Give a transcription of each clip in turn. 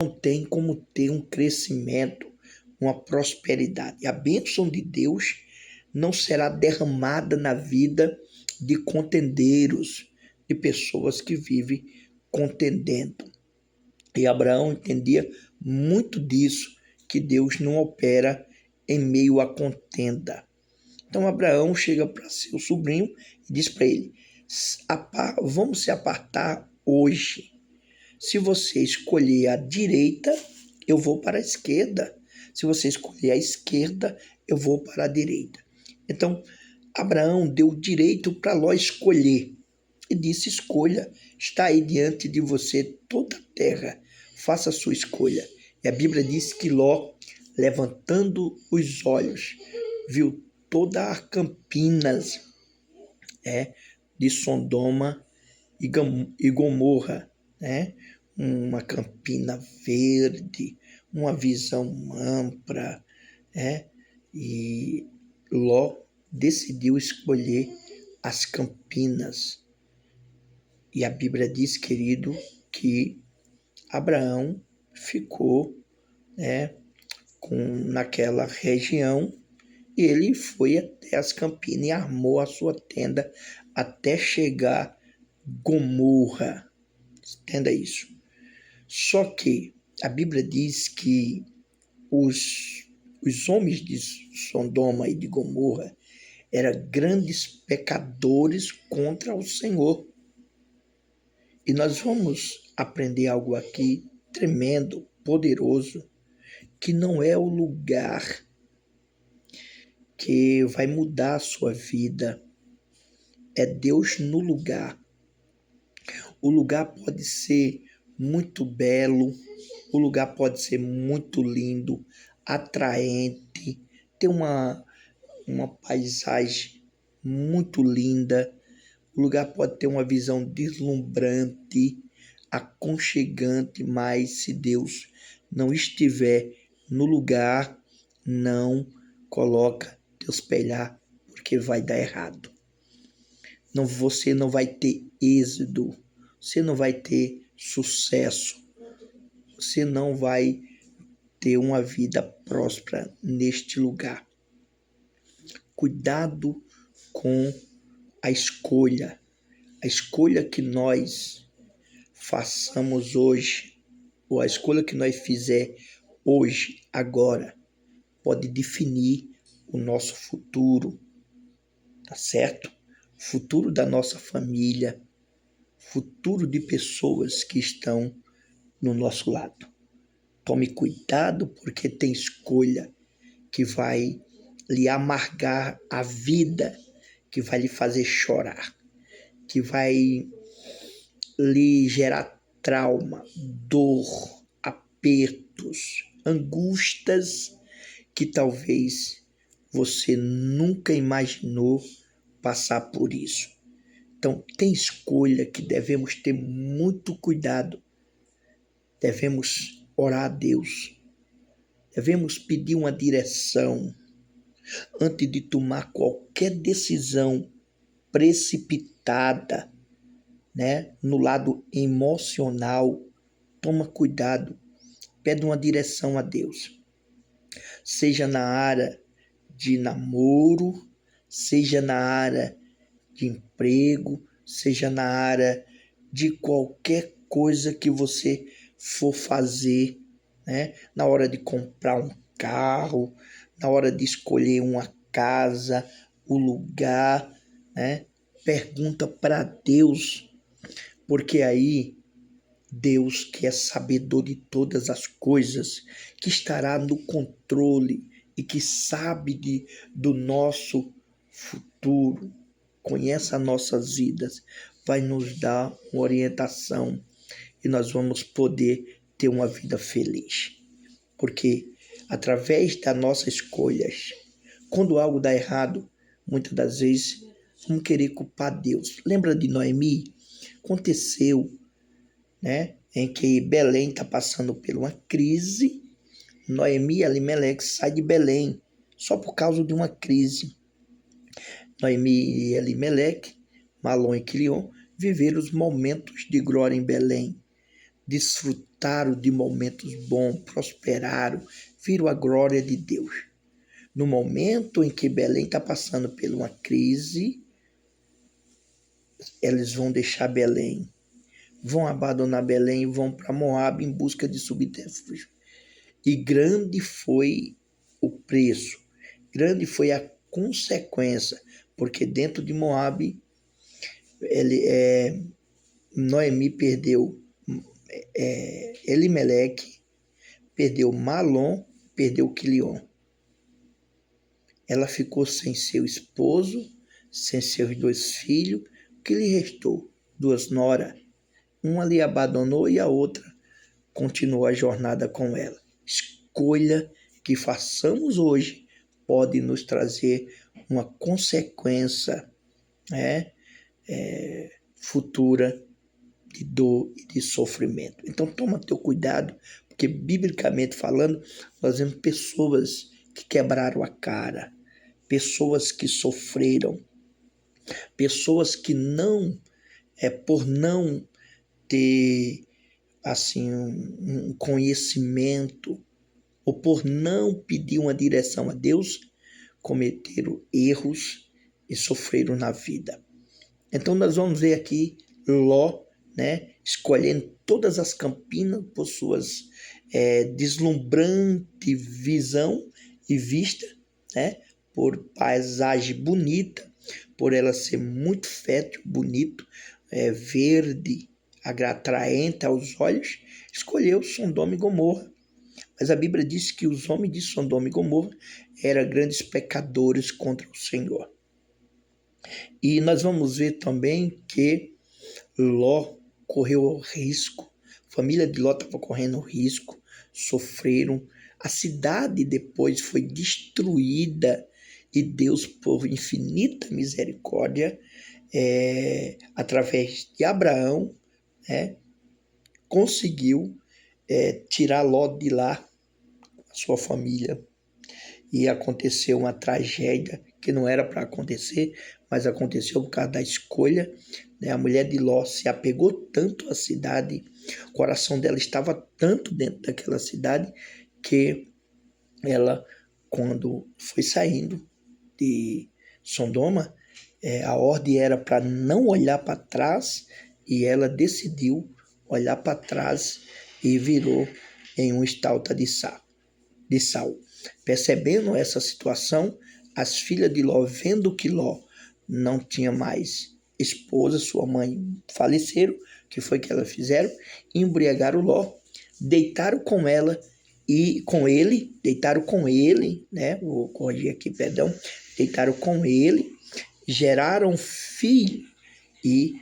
não tem como ter um crescimento, uma prosperidade. A bênção de Deus não será derramada na vida de contendeiros, de pessoas que vivem contendendo. E Abraão entendia muito disso, que Deus não opera em meio à contenda. Então Abraão chega para seu sobrinho e diz para ele: vamos se apartar hoje. Se você escolher a direita, eu vou para a esquerda. Se você escolher a esquerda, eu vou para a direita. Então, Abraão deu direito para Ló escolher e disse: escolha, está aí diante de você toda a terra, faça a sua escolha. E a Bíblia diz que Ló, levantando os olhos, viu toda a Campinas de Sodoma e Gomorra, né? Uma campina verde, uma visão ampla, né? E Ló decidiu escolher as Campinas. E a Bíblia diz, querido, que Abraão ficou, né, naquela região, e ele foi até as Campinas e armou a sua tenda até chegar a Gomorra. Entenda isso. Só que a Bíblia diz que os homens de Sodoma e de Gomorra eram grandes pecadores contra o Senhor. E nós vamos aprender algo aqui tremendo, poderoso, que não é o lugar que vai mudar a sua vida, é Deus no lugar. O lugar pode ser muito belo, o lugar pode ser muito lindo, atraente, ter uma paisagem muito linda, o lugar pode ter uma visão deslumbrante, aconchegante, mas se Deus não estiver no lugar, não coloca teus pés lá, porque vai dar errado. Não, você não vai ter êxito, você não vai ter sucesso, você não vai ter uma vida próspera neste lugar. Cuidado com a escolha que nós façamos hoje, ou a escolha que nós fizer hoje, agora, pode definir o nosso futuro, tá certo? Futuro da nossa família, futuro de pessoas que estão no nosso lado. Tome cuidado, porque tem escolha que vai lhe amargar a vida, que vai lhe fazer chorar, que vai lhe gerar trauma, dor, apertos, angústias que talvez você nunca imaginou passar por isso. Então, tem escolha que devemos ter muito cuidado. Devemos orar a Deus. Devemos pedir uma direção antes de tomar qualquer decisão precipitada, né? No lado emocional. Toma cuidado. Pede uma direção a Deus. Seja na área de namoro, seja na área de emprego, seja na área de qualquer coisa que você for fazer, né? Na hora de comprar um carro, na hora de escolher uma casa, o lugar, né? Pergunta para Deus, porque aí Deus, que é sabedor de todas as coisas, que estará no controle e que sabe do nosso futuro, conhece as nossas vidas, vai nos dar uma orientação e nós vamos poder ter uma vida feliz. Porque através das nossas escolhas, quando algo dá errado, muitas das vezes vamos querer culpar Deus. Lembra de Noemi? Aconteceu, né, em que Belém está passando por uma crise. Noemi e Elimeleque saem de Belém só por causa de uma crise. Noemi e Elimeleque, Malom e Quilion, viveram os momentos de glória em Belém. desfrutaram de momentos bons, prosperaram, viram a glória de Deus. No momento em que Belém está passando por uma crise, eles vão deixar Belém, vão abandonar Belém e vão para Moabe em busca de subterfúgio. E grande foi o preço, grande foi a consequência, porque dentro de Moabe, Noemi perdeu Elimeleque, perdeu Malom, perdeu Quilion. Ela ficou sem seu esposo, sem seus 2 filhos. O que lhe restou? 2 noras. Uma lhe abandonou e a outra continuou a jornada com ela. Escolha que façamos hoje pode nos trazer uma consequência, né, futura de dor e de sofrimento. Então toma teu cuidado, porque biblicamente falando, nós vemos pessoas que quebraram a cara, pessoas que sofreram, pessoas que não, por não ter assim um conhecimento, ou por não pedir uma direção a Deus, cometeram erros e sofreram na vida. Então nós vamos ver aqui Ló, né, escolhendo todas as campinas por suas deslumbrante visão e vista, né, por paisagem bonita, por ela ser muito fértil, bonito, verde, atraente aos olhos, escolheu Sodoma e Gomorra. Mas a Bíblia diz que os homens de Sodoma e Gomorra eram grandes pecadores contra o Senhor. E nós vamos ver também que Ló correu risco, a família de Ló estava correndo risco, sofreram. A cidade depois foi destruída e Deus, por infinita misericórdia, através de Abraão, conseguiu tirar Ló de lá, a sua família. E aconteceu uma tragédia que não era para acontecer, mas aconteceu por causa da escolha. A mulher de Ló se apegou tanto à cidade, o coração dela estava tanto dentro daquela cidade, que ela, quando foi saindo de Sodoma, a ordem era para não olhar para trás, e ela decidiu olhar para trás e virou em uma estalta de sal. Percebendo essa situação, as filhas de Ló, vendo que Ló não tinha mais esposa, sua mãe faleceram, que foi que elas fizeram? Embriagaram Ló, deitaram com ela e com ele, vou corrigir aqui, perdão, deitaram com ele, geraram filho, e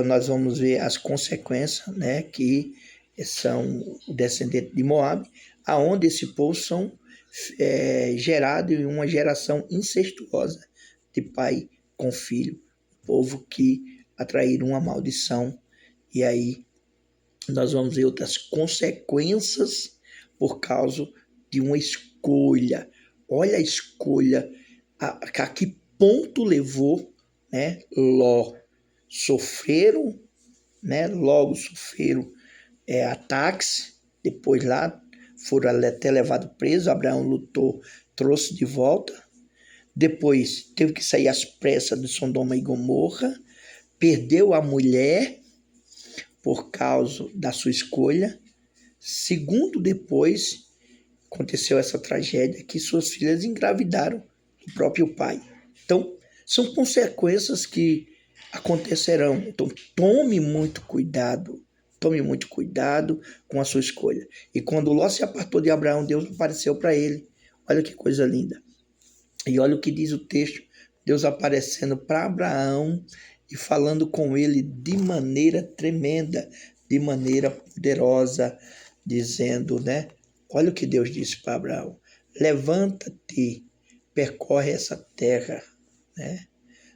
nós vamos ver as consequências, que são descendentes de Moabe, aonde esse povo são gerados em uma geração incestuosa de pai com filho, povo que atraíram uma maldição. E aí nós vamos ver outras consequências por causa de uma escolha. Olha a escolha, a que ponto levou, Ló. Sofreram, logo sofreram ataques, depois lá foram até levados presos, Abraão lutou, trouxe de volta, depois teve que sair às pressas de Sodoma e Gomorra, perdeu a mulher por causa da sua escolha. Segundo, depois aconteceu essa tragédia que suas filhas engravidaram do próprio pai. Então, são consequências que acontecerão. Então, tome muito cuidado com a sua escolha. E quando Ló se apartou de Abraão, Deus apareceu para ele. Olha que coisa linda. E olha o que diz o texto, Deus aparecendo para Abraão e falando com ele de maneira tremenda, de maneira poderosa, dizendo, olha o que Deus disse para Abraão: levanta-te, percorre essa terra,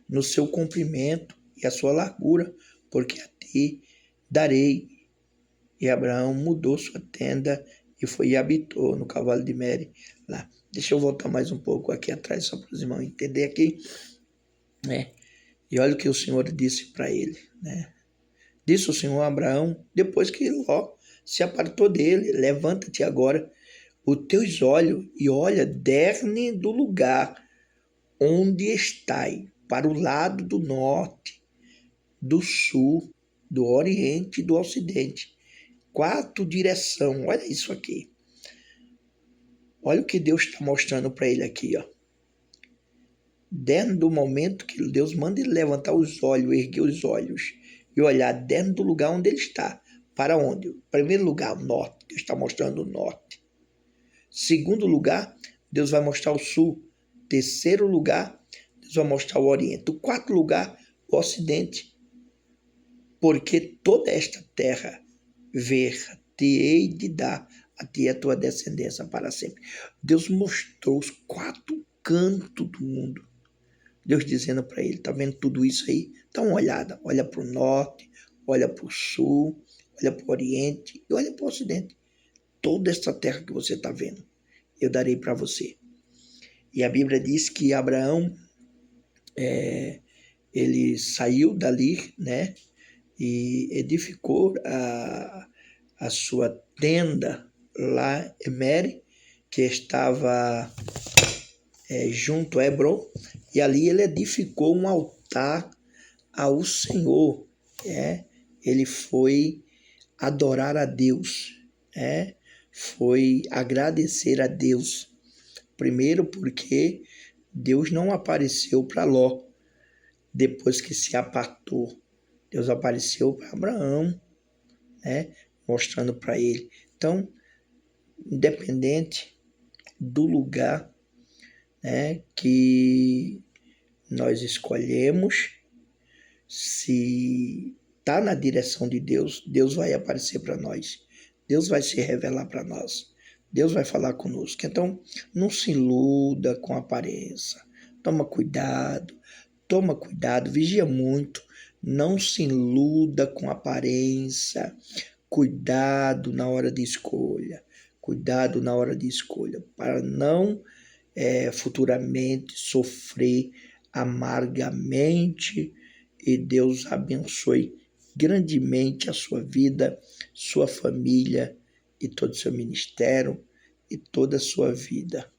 no seu comprimento e a sua largura, porque a ti darei. E Abraão mudou sua tenda e foi e habitou no cavalo de Mere lá. Deixa eu voltar mais um pouco aqui atrás, só para os irmãos entenderem aqui. E olha o que o Senhor disse para ele. Disse o Senhor a Abraão, depois que Ló se apartou dele: levanta-te agora os teus olhos e olha derne do lugar onde estás, para o lado do norte, do sul, do oriente e do ocidente. 4 direções. Olha isso aqui. Olha o que Deus está mostrando para ele aqui, ó. Dentro do momento que Deus manda ele levantar os olhos, erguer os olhos e olhar dentro do lugar onde ele está. Para onde? Primeiro lugar, o norte. Deus está mostrando o norte. Segundo lugar, Deus vai mostrar o sul. Terceiro lugar, Deus vai mostrar o oriente. O quarto lugar, o ocidente. Porque toda esta terra ver-te-ei de dar a ti e a tua descendência para sempre. Deus mostrou os 4 cantos do mundo. Deus dizendo para ele, tá vendo tudo isso aí? Dá uma olhada, olha para o norte, olha para o sul, olha para o oriente e olha para o ocidente. Toda essa terra que você está vendo, eu darei para você. E a Bíblia diz que Abraão, ele saiu dali, né? E edificou a sua tenda lá em Mere, que estava junto a Hebron, e ali ele edificou um altar ao Senhor. Ele foi adorar a Deus, foi agradecer a Deus. Primeiro porque Deus não apareceu para Ló depois que se apartou. Deus apareceu para Abraão, mostrando para ele. Então, independente do lugar que nós escolhemos, se está na direção de Deus, Deus vai aparecer para nós. Deus vai se revelar para nós. Deus vai falar conosco. Então, não se iluda com a aparência. Toma cuidado, vigia muito. Não se iluda com a aparência. Cuidado na hora de escolha. Cuidado na hora de escolha, para não futuramente sofrer amargamente. E Deus abençoe grandemente a sua vida, sua família e todo o seu ministério e toda a sua vida.